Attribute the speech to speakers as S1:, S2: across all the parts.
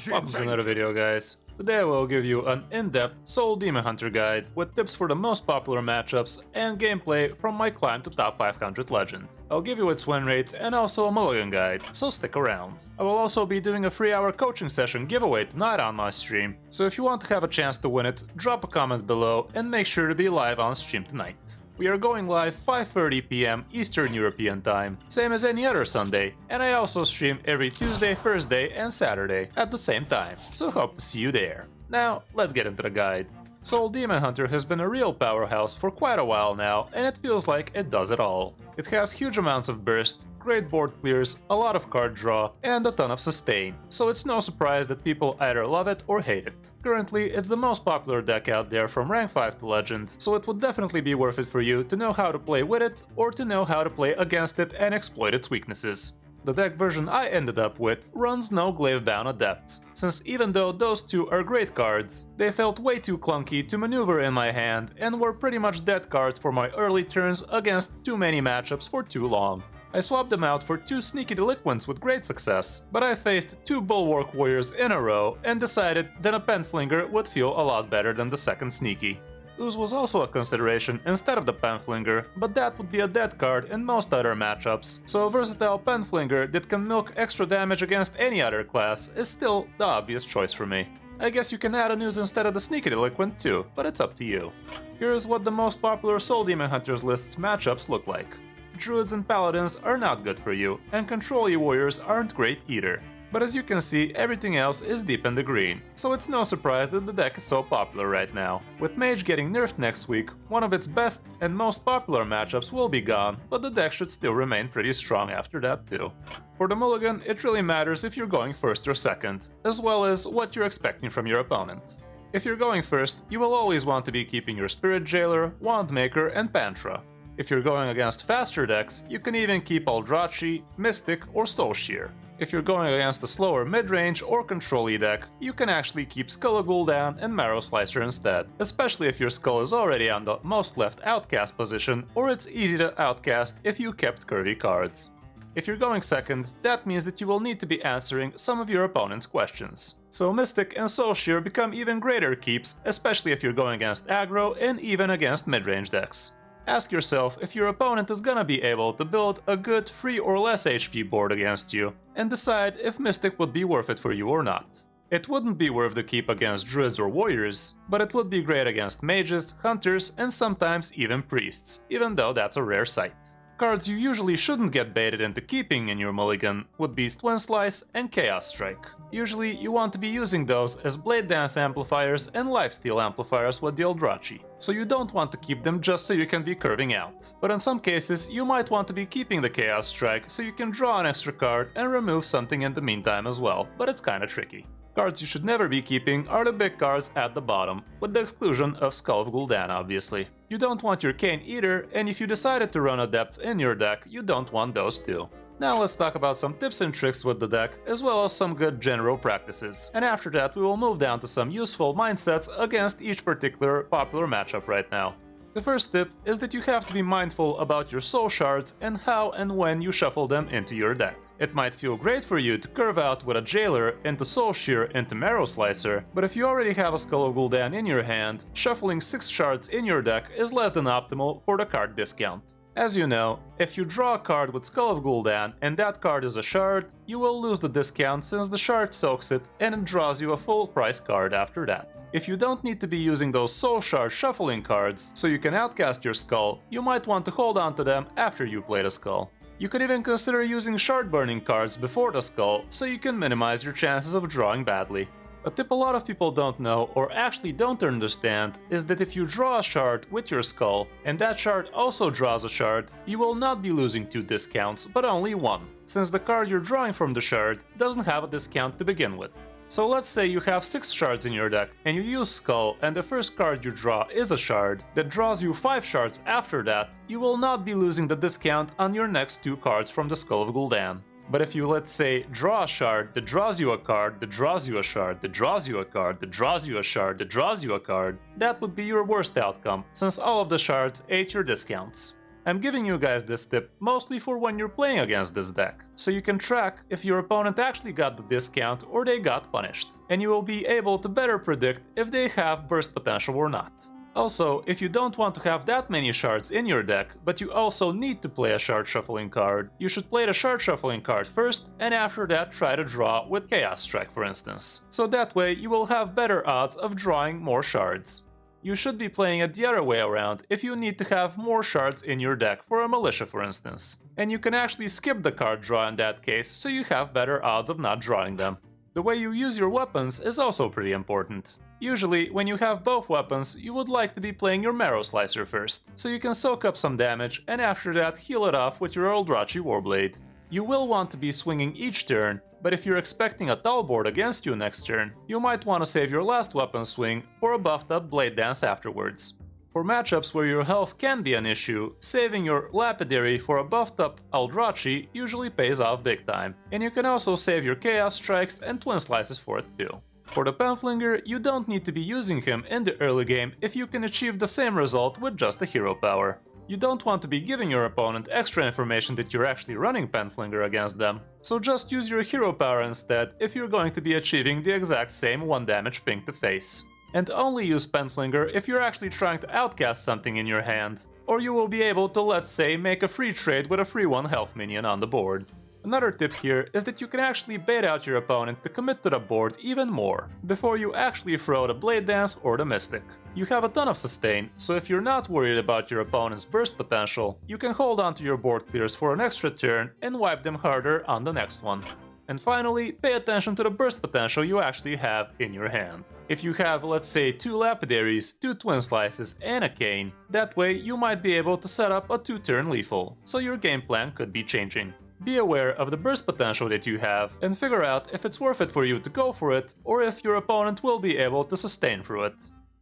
S1: Welcome to another video, guys. Today I will give you an in-depth Soul Demon Hunter guide with tips for the most popular matchups and gameplay from my climb to top 500 legend. I'll give you its win rates and also a mulligan guide, so stick around. I will also be doing a 3-hour coaching session giveaway tonight on my stream, so if you want to have a chance to win it, drop a comment below and make sure to be live on stream tonight. We are going live 5:30 PM Eastern European Time, same as any other Sunday, and I also stream every Tuesday, Thursday and Saturday at the same time, so hope to see you there. Now, let's get into the guide. Soul Demon Hunter has been a real powerhouse for quite a while now, and it feels like it does it all. It has huge amounts of burst, great board clears, a lot of card draw, and a ton of sustain, so it's no surprise that people either love it or hate it. Currently, it's the most popular deck out there from rank 5 to legend, so it would definitely be worth it for you to know how to play with it or to know how to play against it and exploit its weaknesses. The deck version I ended up with runs no Glavebound Adepts, since even though those two are great cards, they felt way too clunky to maneuver in my hand and were pretty much dead cards for my early turns against too many matchups for too long. I swapped them out for 2 Sneaky Delinquents with great success, but I faced 2 Bulwark Warriors in a row and decided that a Penflinger would feel a lot better than the second Sneaky. Ooze was also a consideration instead of the Penflinger, but that would be a dead card in most other matchups, so a versatile Penflinger that can milk extra damage against any other class is still the obvious choice for me. I guess you can add an Ooze instead of the Sneaky Delinquent too, but it's up to you. Here's what the most popular Soul Demon Hunters list's matchups look like. Druids and Paladins are not good for you, and Control-y Warriors aren't great either. But as you can see, everything else is deep in the green, so it's no surprise that the deck is so popular right now. With Mage getting nerfed next week, one of its best and most popular matchups will be gone, but the deck should still remain pretty strong after that too. For the mulligan, it really matters if you're going first or second, as well as what you're expecting from your opponent. If you're going first, you will always want to be keeping your Spirit Jailer, Wandmaker, and Pantra. If you're going against faster decks, you can even keep Eldrazi, Mystic, or Soulshear. If you're going against a slower mid-range or control-y deck, you can actually keep Skull of Gul'dan and Marrow Slicer instead, especially if your skull is already on the most left outcast position, or it's easy to outcast if you kept curvy cards. If you're going second, that means that you will need to be answering some of your opponent's questions. So Mystic and Soulshear become even greater keeps, especially if you're going against aggro and even against mid-range decks. Ask yourself if your opponent is gonna be able to build a good 3 or less HP board against you, and decide if Mystic would be worth it for you or not. It wouldn't be worth the keep against Druids or Warriors, but it would be great against Mages, Hunters, and sometimes even Priests, even though that's a rare sight. Cards you usually shouldn't get baited into keeping in your mulligan would be Twin Slice and Chaos Strike. Usually you want to be using those as Blade Dance amplifiers and Lifesteal amplifiers with the Eldrazi, so you don't want to keep them just so you can be curving out. But in some cases you might want to be keeping the Chaos Strike so you can draw an extra card and remove something in the meantime as well, but it's kinda tricky. Cards you should never be keeping are the big cards at the bottom, with the exclusion of Skull of Gul'dan obviously. You don't want your Cane either, and if you decided to run Adepts in your deck, you don't want those too. Now let's talk about some tips and tricks with the deck, as well as some good general practices. And after that we will move down to some useful mindsets against each particular popular matchup right now. The first tip is that you have to be mindful about your soul shards and how and when you shuffle them into your deck. It might feel great for you to curve out with a Jailer into Soulshear into Marrow Slicer, but if you already have a Skull of Gul'dan in your hand, shuffling 6 shards in your deck is less than optimal for the card discount. As you know, if you draw a card with Skull of Gul'dan and that card is a shard, you will lose the discount since the shard soaks it and it draws you a full price card after that. If you don't need to be using those soul shard shuffling cards so you can outcast your skull, you might want to hold on to them after you play the skull. You could even consider using shard burning cards before the skull so you can minimize your chances of drawing badly. A tip a lot of people don't know or actually don't understand is that if you draw a shard with your skull and that shard also draws a shard, you will not be losing 2 discounts but only 1, since the card you're drawing from the shard doesn't have a discount to begin with. So let's say you have 6 shards in your deck and you use Skull and the first card you draw is a shard that draws you 5 shards after that, you will not be losing the discount on your next 2 cards from the Skull of Gul'dan. But if you, let's say, draw a shard that draws you a card, that draws you a shard, that draws you a card, that draws you a shard, that draws you a card, that would be your worst outcome, since all of the shards ate your discounts. I'm giving you guys this tip mostly for when you're playing against this deck, so you can track if your opponent actually got the discount or they got punished, and you will be able to better predict if they have burst potential or not. Also, if you don't want to have that many shards in your deck, but you also need to play a shard shuffling card, you should play the shard shuffling card first, and after that try to draw with Chaos Strike, for instance. So that way you will have better odds of drawing more shards. You should be playing it the other way around if you need to have more shards in your deck for a militia, for instance. And you can actually skip the card draw in that case, so you have better odds of not drawing them. The way you use your weapons is also pretty important. Usually, when you have both weapons, you would like to be playing your Marrow Slicer first, so you can soak up some damage and after that heal it off with your Eldrazi Warblade. You will want to be swinging each turn, but if you're expecting a tall board against you next turn, you might want to save your last weapon swing for a buffed up Blade Dance afterwards. For matchups where your health can be an issue, saving your Lapidary for a buffed up Eldrazi usually pays off big time, and you can also save your Chaos Strikes and Twin Slices for it too. For the Penflinger, you don't need to be using him in the early game if you can achieve the same result with just a hero power. You don't want to be giving your opponent extra information that you're actually running Penflinger against them, so just use your hero power instead if you're going to be achieving the exact same 1 damage ping to face. And only use Penflinger if you're actually trying to outcast something in your hand, or you will be able to, let's say, make a free trade with a free 1 health minion on the board. Another tip here is that you can actually bait out your opponent to commit to the board even more, before you actually throw the Blade Dance or the Mystic. You have a ton of sustain, so if you're not worried about your opponent's burst potential, you can hold on to your board clears for an extra turn and wipe them harder on the next one. And finally, pay attention to the burst potential you actually have in your hand. If you have, let's say, 2 Lapidaries, 2 Twin Slices and a Cane, that way you might be able to set up a 2-turn lethal, so your game plan could be changing. Be aware of the burst potential that you have and figure out if it's worth it for you to go for it or if your opponent will be able to sustain through it.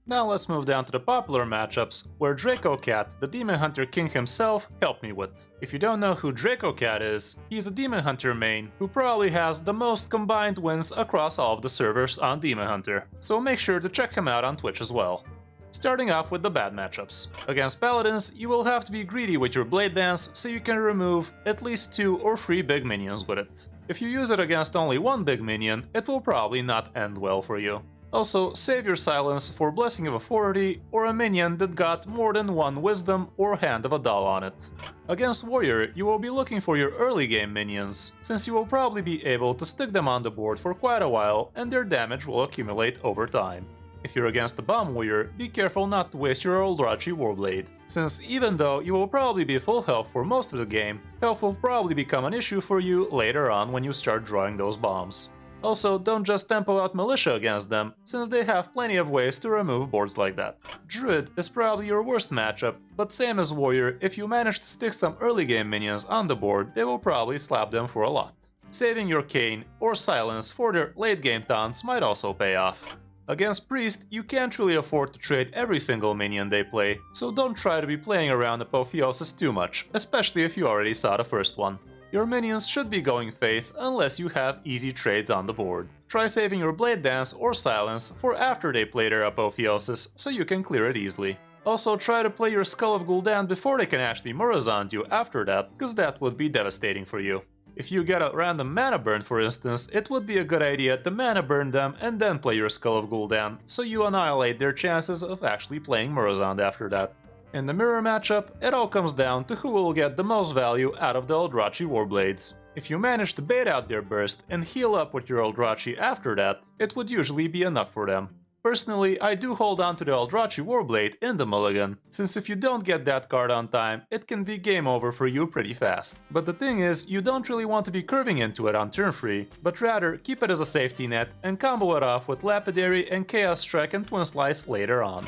S1: Now let's move down to the popular matchups, where Dracocat, the Demon Hunter King himself, helped me with. If you don't know who Dracocat is, he's a Demon Hunter main who probably has the most combined wins across all of the servers on Demon Hunter, so make sure to check him out on Twitch as well. Starting off with the bad matchups. Against Paladins, you will have to be greedy with your Blade Dance so you can remove at least 2 or 3 big minions with it. If you use it against only 1 big minion, it will probably not end well for you. Also, save your silence for Blessing of Authority or a minion that got more than 1 Wisdom or Hand of a Doll on it. Against Warrior, you will be looking for your early game minions, since you will probably be able to stick them on the board for quite a while and their damage will accumulate over time. If you're against the Bomb Warrior, be careful not to waste your Eldrazi Warblade, since even though you will probably be full health for most of the game, health will probably become an issue for you later on when you start drawing those bombs. Also, don't just tempo out Militia against them, since they have plenty of ways to remove boards like that. Druid is probably your worst matchup, but same as Warrior, if you manage to stick some early game minions on the board, they will probably slap them for a lot. Saving your Cane or Silence for their late game taunts might also pay off. Against Priest, you can't really afford to trade every single minion they play, so don't try to be playing around Apotheosis too much, especially if you already saw the first one. Your minions should be going face unless you have easy trades on the board. Try saving your Blade Dance or Silence for after they play their Apotheosis so you can clear it easily. Also try to play your Skull of Gul'dan before they can actually Murozond you after that, cause that would be devastating for you. If you get a random mana burn, for instance, it would be a good idea to mana burn them and then play your Skull of Gul'dan, so you annihilate their chances of actually playing Murozond after that. In the mirror matchup, it all comes down to who will get the most value out of the Eldrazi Warblades. If you manage to bait out their burst and heal up with your Eldrazi after that, it would usually be enough for them. Personally, I do hold on to the Eldrazi Warblade in the mulligan, since if you don't get that card on time, it can be game over for you pretty fast. But the thing is, you don't really want to be curving into it on turn 3, but rather keep it as a safety net and combo it off with Lapidary and Chaos Strike and Twin Slice later on.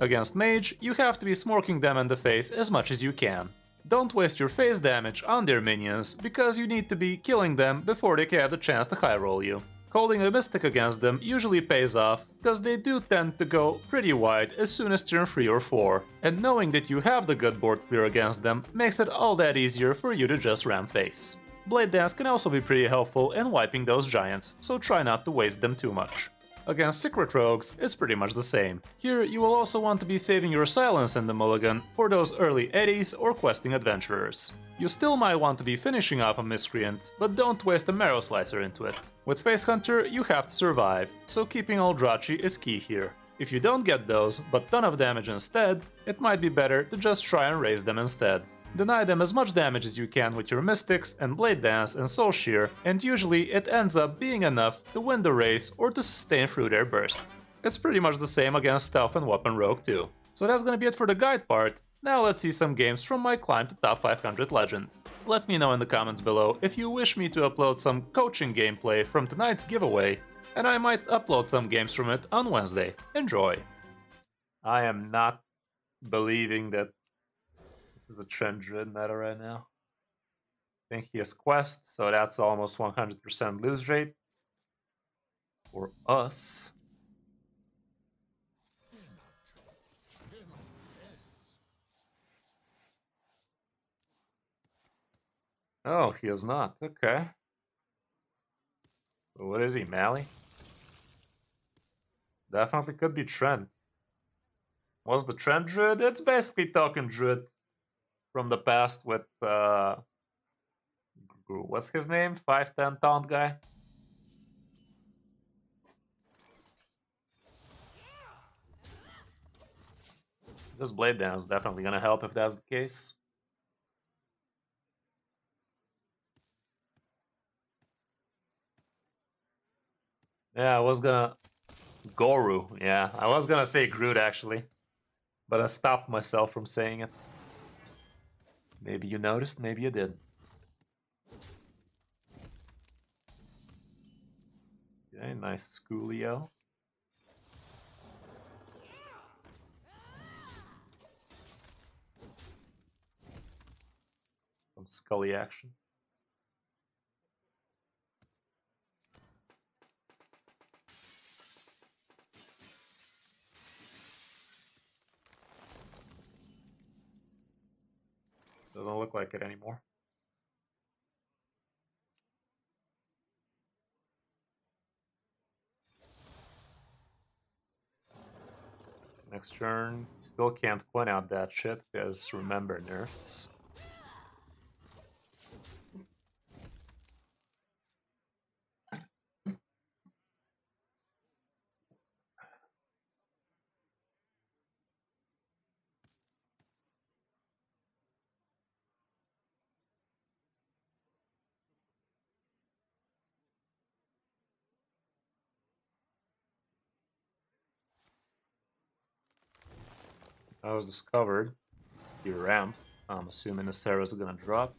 S1: Against Mage, you have to be smorking them in the face as much as you can. Don't waste your face damage on their minions, because you need to be killing them before they can have the chance to high roll you. Holding a Mystic against them usually pays off, because they do tend to go pretty wide as soon as turn 3 or 4, and knowing that you have the good board clear against them makes it all that easier for you to just ram face. Blade Dance can also be pretty helpful in wiping those giants, so try not to waste them too much. Against Secret Rogues, it's pretty much the same. Here, you will also want to be saving your silence in the mulligan for those early eddies or questing adventurers. You still might want to be finishing off a Miscreant, but don't waste a Marrow Slicer into it. With Face Hunter, you have to survive, so keeping Eldrachi is key here. If you don't get those, but ton of damage instead, it might be better to just try and raise them instead. Deny them as much damage as you can with your Mystics and Blade Dance and Soul Shear, and usually it ends up being enough to win the race or to sustain through their burst. It's pretty much the same against Stealth and Weapon Rogue too. So that's gonna be it for the guide part. Now let's see some games from my climb to top 500 legend. Let me know in the comments below if you wish me to upload some coaching gameplay from tonight's giveaway, and I might upload some games from it on Wednesday. Enjoy! I am not believing that this is a Trend Druid meta right now. I think he has Quest, so that's almost 100% lose rate for us. Oh, he is not. Okay. What is he, Mally? Definitely could be Trent. What's the Trent Druid? It's basically Token Druid from the past with, what's his name? 5'10" taunt guy? This Blade Dance is definitely gonna help if that's the case. Yeah, I was gonna... Goru, yeah. I was gonna say Groot, actually. But I stopped myself from saying it. Maybe you noticed, maybe you did. Okay, nice Schoolio. Some Scully action. Doesn't look like it anymore. Next turn, still can't point out that shit because remember nerfs. I was discovered. He ramped. I'm assuming the Sarah's gonna drop.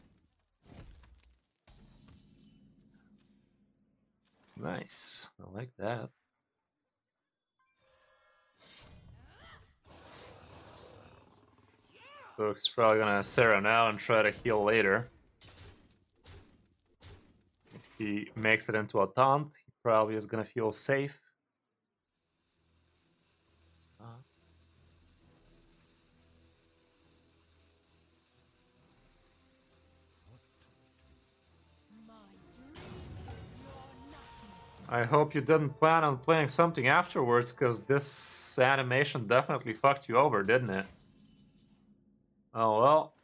S1: Nice. I like that. So he's probably gonna Sarah now and try to heal later. If he makes it into a taunt, he probably is gonna feel safe. It's not. I hope you didn't plan on playing something afterwards, because this animation definitely fucked you over, didn't it? Oh well.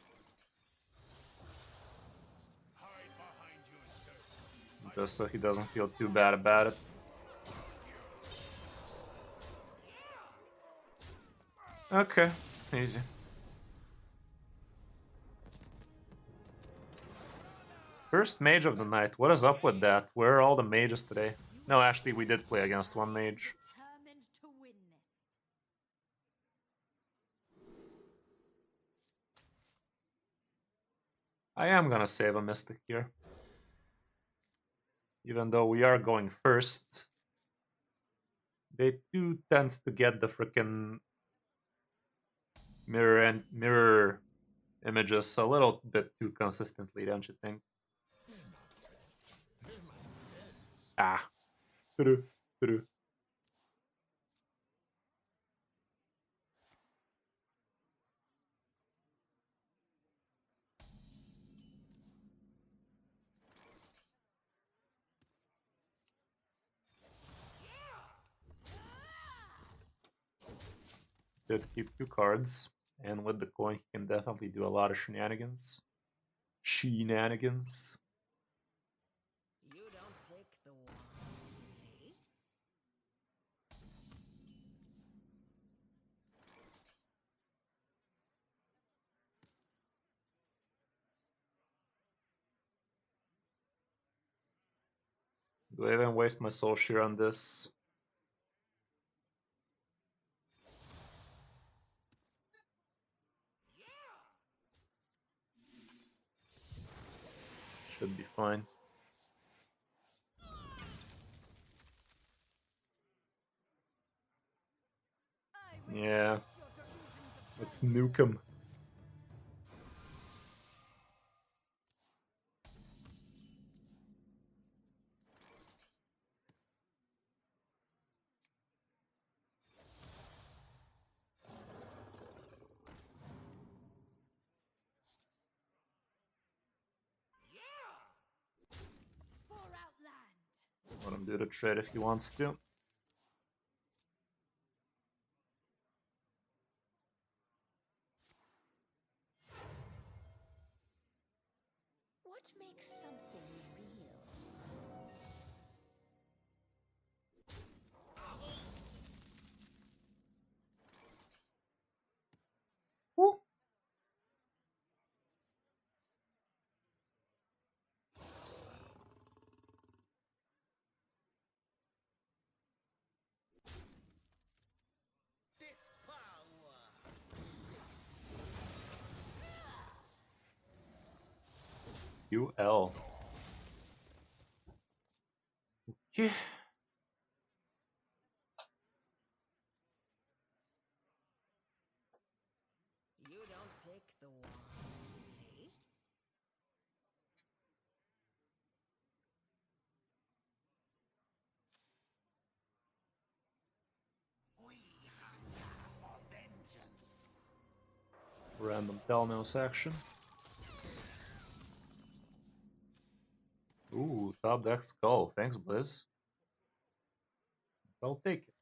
S1: Just so he doesn't feel too bad about it. Okay, easy. First mage of the night. What is up with that? Where are all the mages today? No, actually, we did play against one mage. I am gonna save a Mystic here. Even though we are going first, they do tend to get the frickin' mirror images a little bit too consistently, don't you think? Ah. Did keep 2 cards, and with the coin he can definitely do a lot of shenanigans. Shenanigans.
S2: You don't pick the one, silly.
S1: Do I even waste my soul share on this? Should be fine. Yeah. Let's nuke him. Let him do the trade if he wants to.
S2: What makes something real?
S1: Woo. UL. Yeah.
S2: You don't pick the one, silly.
S1: Random Telnos action. Ooh, top deck skull. Thanks, Blizz. I'll take it.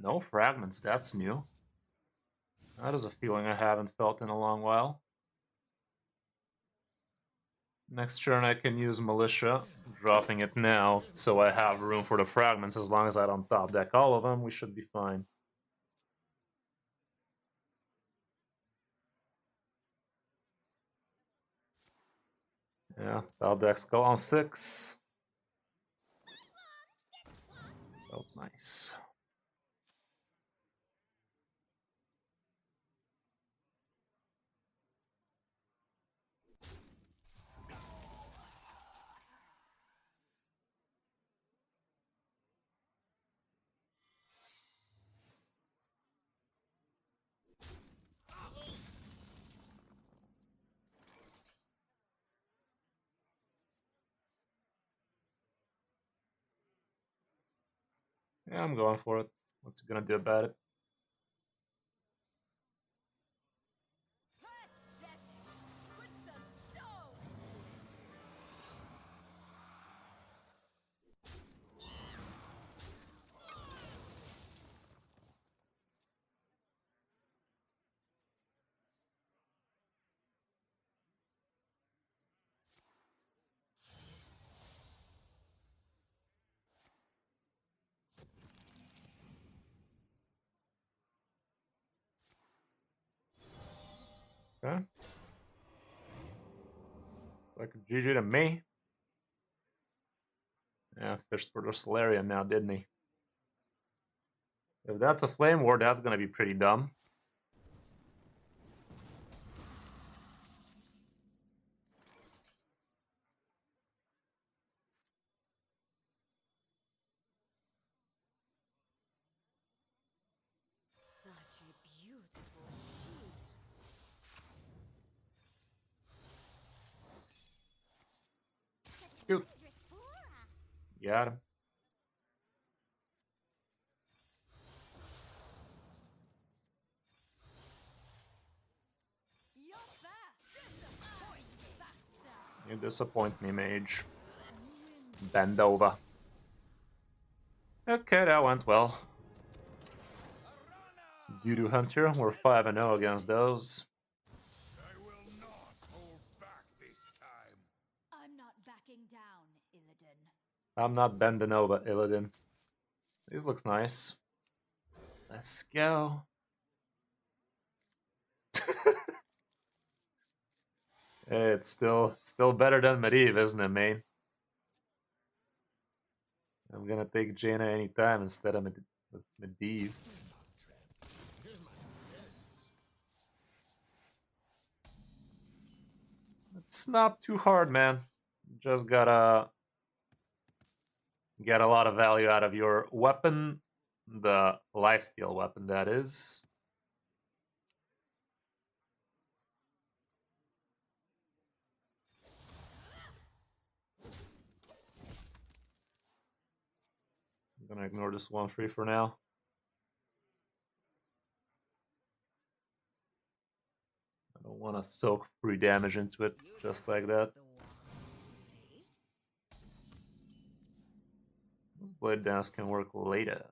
S1: No fragments, that's new. That is a feeling I haven't felt in a long while. Next turn I can use Militia, dropping it now, so I have room for the fragments. As long as I don't top deck all of them, we should be fine. Yeah, top deck skull on 6. Felt nice. Yeah, I'm going for it. What's he gonna do about it? Okay. Like a GG to me. Yeah, fished for the Solarian now, didn't he? If that's a Flame Ward, that's gonna be pretty dumb.
S2: Such a beautiful sheath.
S1: Shoot. Got him. You disappoint me, Mage. Bend over. Okay, that went well. Due to Hunter, we're 5-0 against those.
S3: I will not hold back this time.
S2: I'm not backing down, Illidan.
S1: I'm not bending over, Illidan. This looks nice. Let's go. Hey, it's still better than Medivh, isn't it, man? I'm gonna take Jaina anytime instead of Medivh. It's not too hard, man. Just gotta get a lot of value out of your weapon, the lifesteal weapon, that is. I'm gonna ignore this 1-3 for now. I don't want to soak free damage into it just like that.
S2: The wasp, eh?
S1: Blade Dance can work later.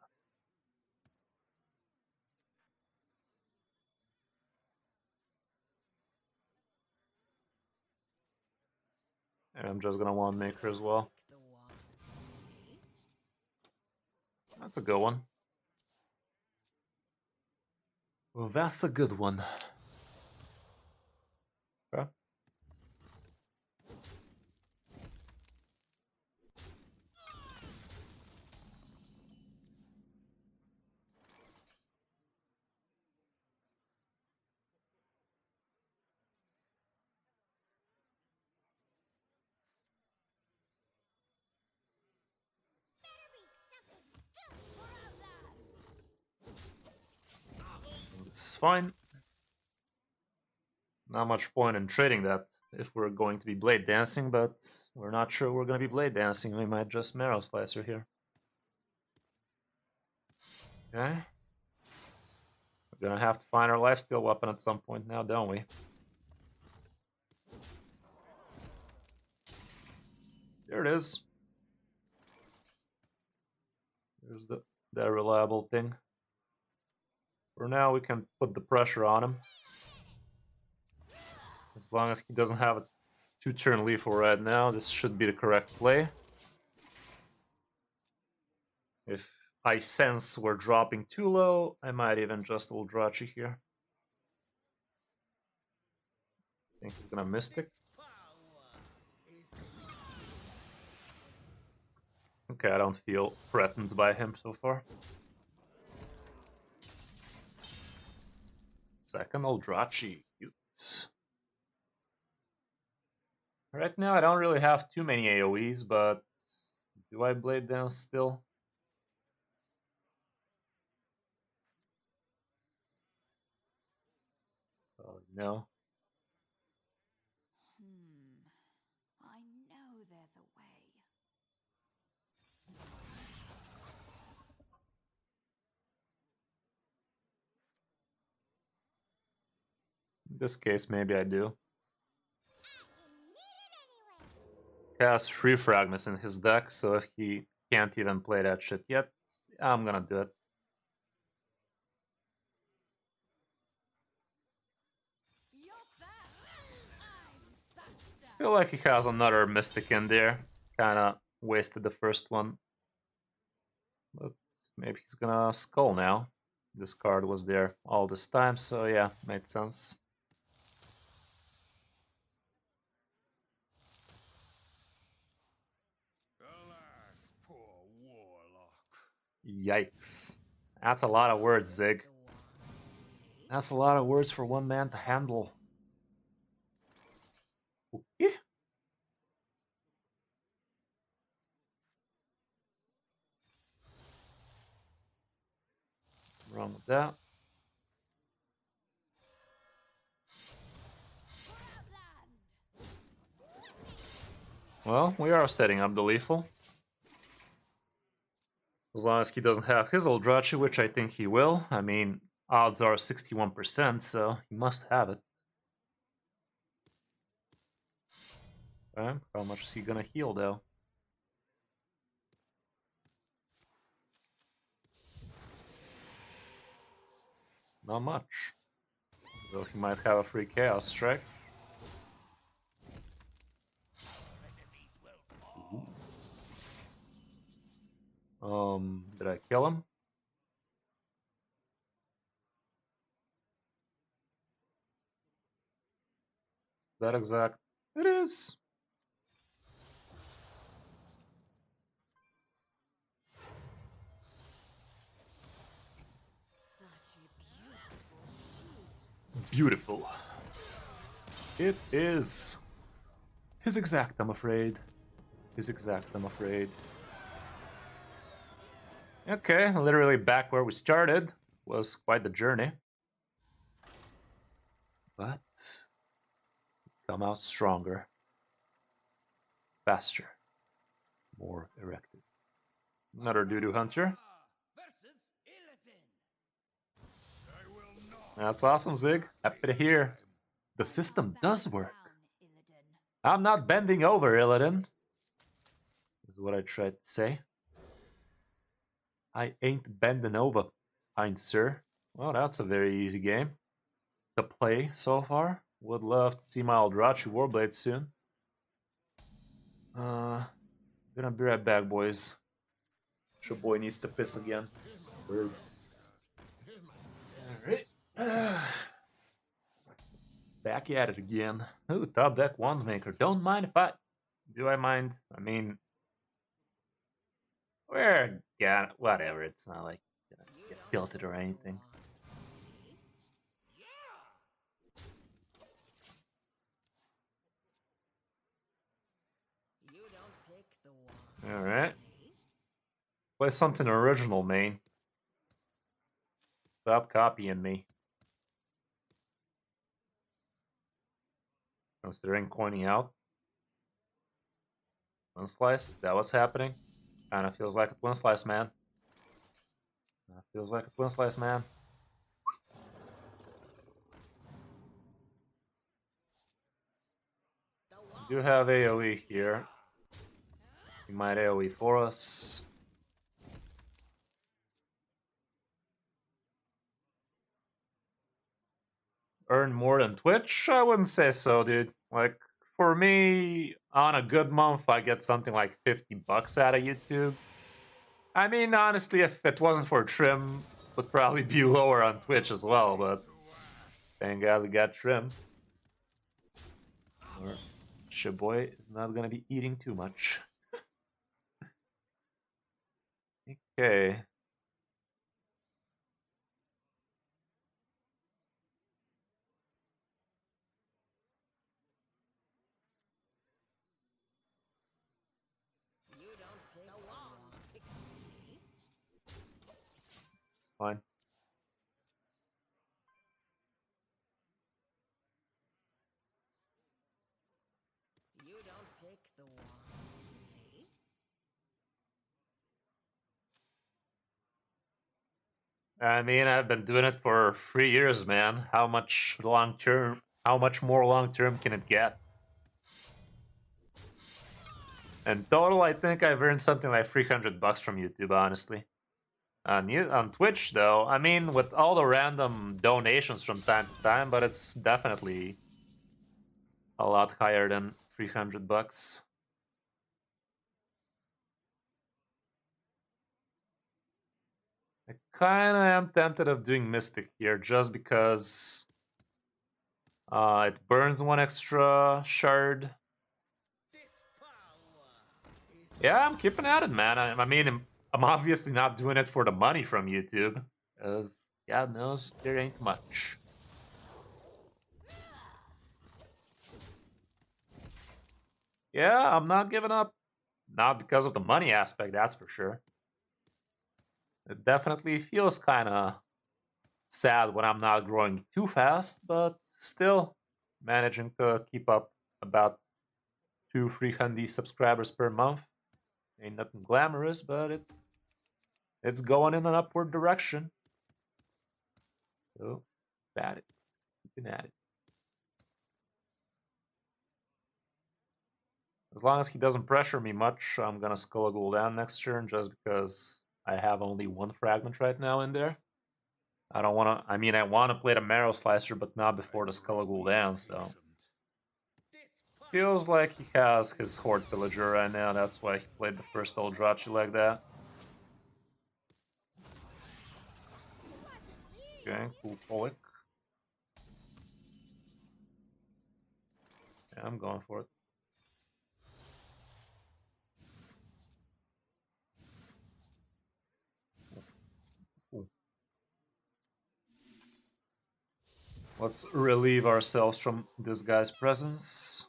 S1: And I'm just gonna want Maker as well.
S2: The wasp, eh?
S1: That's a good one. Well, that's a good one. Okay. It's fine. Not much point in trading that if we're going to be Blade Dancing, but we're not sure we're going to be Blade Dancing. We might just Marrow Slicer here. Okay. We're gonna have to find our lifesteal weapon at some point now, don't we? There it is. There's the reliable thing. For now, we can put the pressure on him. As long as he doesn't have a 2-turn lethal right now, this should be the correct play. If I sense we're dropping too low, I might even just Eldrachi here. I think he's gonna Mystic. Okay, I don't feel threatened by him so far. Second Eldrachi. Cute. Right now, I don't really have too many AoEs, but do I Blade Dance still? Oh, no.
S2: I know there's a way.
S1: In this case, maybe I do. He has 3 fragments in his deck, so if he can't even play that shit yet, I'm gonna do it.
S2: You're fast. I'm faster.
S1: Feel like he has another Mystic in there. Kinda wasted the first one. But maybe he's gonna Skull now. This card was there all this time, so yeah, made sense.
S3: Alas, poor warlock.
S1: Yikes. That's a lot of words, Zig.
S2: The wasp, eh?
S1: That's a lot of words for one man to handle. Yeah. Wrong with that. Well, we are setting up the lethal. As long as he doesn't have his Eldrachi, which I think he will. I mean, odds are 61%, so he must have it. Okay, how much is he gonna heal, though? Not much. Though he might have a free Chaos Strike. Did I kill him? That exact? It is.
S2: Such a beautiful shield.
S1: Beautiful. It is. His exact, I'm afraid. His exact, I'm afraid. Okay, literally back where we started. Was quite the journey. But come out stronger. Faster. More erected. Another doo-doo hunter.
S3: Versus Illidan. I will not.
S1: That's awesome, Zig. Happy to hear. The system does work. I'm not bending over, Illidan. Is what I tried to say. I ain't bending over, kind sir. Well, that's a very easy game to play so far. Would love to see my Eldrazi Warblade soon. Gonna be right back, boys. Your boy needs to piss again. Alright. Back at it again. Ooh, top deck Wandmaker. Don't mind if I... Do I mind? I mean... We're... Yeah, whatever. It's not like it's gonna get tilted or anything.
S2: You don't pick the wands.
S1: Alright. Play something original, main. Stop copying me. Considering coining out. Twin Slice? Is that what's happening? Kinda feels like a Twin Slice, man. Feels like a Twin Slice, man. We do have AoE here. He might AoE for us. Earn more than Twitch? I wouldn't say so, dude. Like, for me, on a good month, I get something like $50 out of YouTube. I mean, honestly, if it wasn't for Trim, it would probably be lower on Twitch as well, but thank God we got Trim. Or Shaboy is not gonna be eating too much. Okay.
S2: You don't pick the wands.
S1: It's fine.
S2: You don't pick the wands.
S1: I mean, I've been doing it for 3 years, man. How much more long term can it get? In total, I think I've earned something like $300 from YouTube, honestly. On Twitch, though, I mean, with all the random donations from time to time, but it's definitely a lot higher than $300. I kinda am tempted of doing Mystic here, just because it burns one extra shard. Yeah, I'm keeping at it, man. I mean, I'm obviously not doing it for the money from YouTube, because God knows there ain't much. Yeah, I'm not giving up. Not because of the money aspect, that's for sure. It definitely feels kind of sad when I'm not growing too fast, but still managing to keep up about 200-300 subscribers per month. Ain't nothing glamorous, but it's going in an upward direction. So, at it. Keeping at it. As long as he doesn't pressure me much, I'm gonna Skull a Ghoul down next turn just because I have only one fragment right now in there. I don't want to. I mean, I want to play the Marrow Slicer, but not before the Skull Gul'dan. So feels like he has his Horde Villager right now. That's why he played the first Eldrazi like that. Okay, cool Pollock. Yeah, I'm going for it. Cool. Let's relieve ourselves from this guy's presence.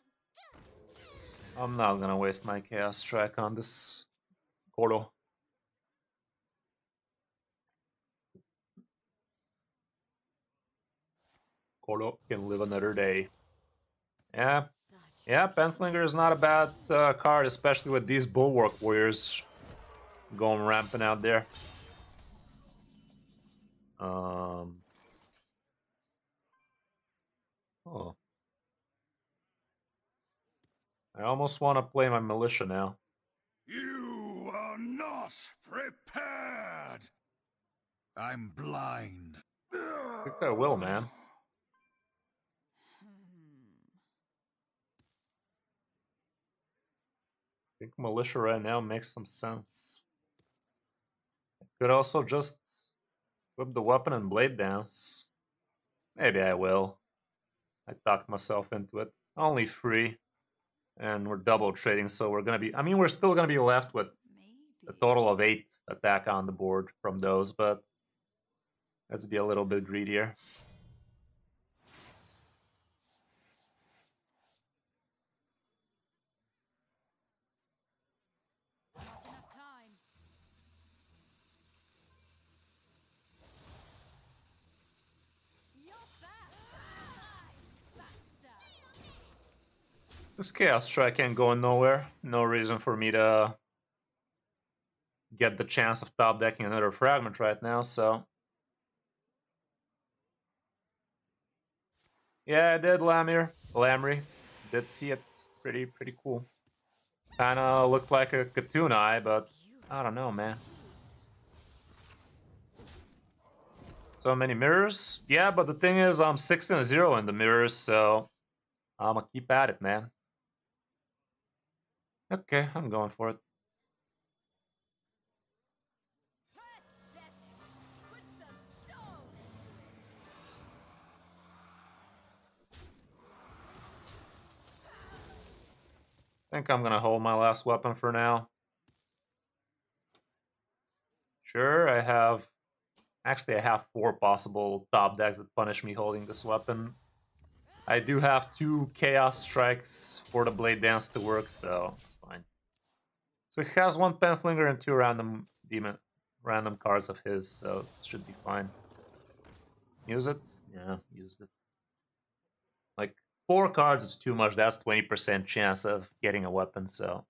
S1: I'm not gonna waste my Chaos Strike on this Koro. Koro can live another day. Yeah, yeah, Penflinger is not a bad card, especially with these Bulwark Warriors going rampant out there. Oh. I almost want to play my Militia now.
S3: You are not prepared. I'm blind.
S1: I think I will, man. I think Militia right now makes some sense. I could also just whip the weapon and Blade Dance. Maybe I will. I talked myself into it. Only 3. And we're double trading, so we're gonna be... I mean, we're still gonna be left with a total of 8 attack on the board from those, but let's be a little bit greedier. This Chaos Strike ain't going nowhere. No reason for me to get the chance of top decking another Fragment right now, so... Yeah, I did, Lamry. Did see it. Pretty cool. Kinda looked like a Khatun Eye, but I don't know, man. So many mirrors? Yeah, but the thing is, I'm 6-0 in the mirrors, so I'm gonna keep at it, man. Okay, I'm going for it. I think I'm gonna hold my last weapon for now. Sure, I have... Actually, I have 4 possible top decks that punish me holding this weapon. I do have 2 Chaos Strikes for the Blade Dance to work, so it's fine. So he has 1 Penflinger and 2 random cards of his, so it should be fine. Use it? Yeah, used it. Like, 4 cards is too much. That's 20% chance of getting a weapon, so...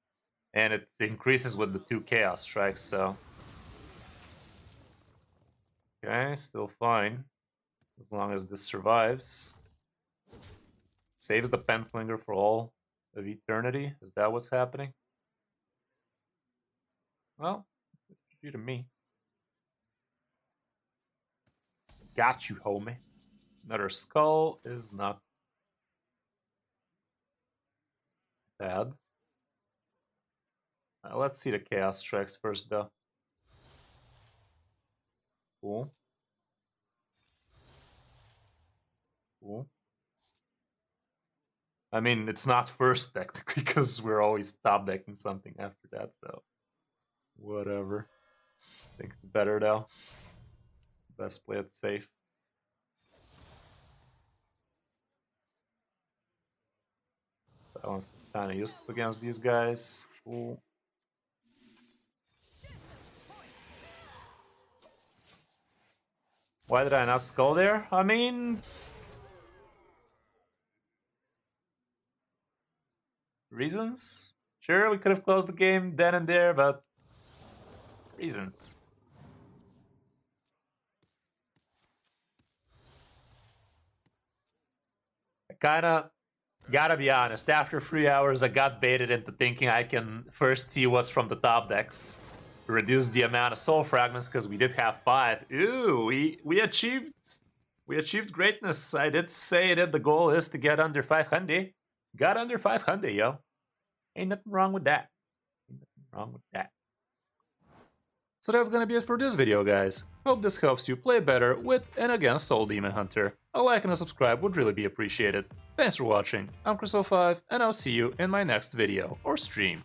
S1: And it increases with the 2 Chaos Strikes, so... Okay, still fine. As long as this survives. Saves the Penflinger for all of eternity. Is that what's happening? Well, you to me. Got you, homie. Another skull is not bad. Let's see the Chaos Strikes first, though. Cool. Cool. I mean, it's not first, technically, because we're always top decking something after that, so... Whatever. I think it's better, though. Best play it safe. Balance is kind of useless against these guys. Cool. Why did I not skull there? I mean... Reasons? Sure, we could have closed the game then and there, but... Reasons. I kinda... Gotta be honest, after 3 hours I got baited into thinking I can first see what's from the top decks. reduce the amount of soul fragments because we did have 5. Ooh, we achieved greatness. I did say that the goal is to get under 500. Got under 500, yo. Ain't nothing wrong with that. Ain't nothing wrong with that. So that's gonna be it for this video, guys. Hope this helps you play better with and against Soul Demon Hunter. A like and a subscribe would really be appreciated. Thanks for watching. I'm Chris05, and I'll see you in my next video or stream.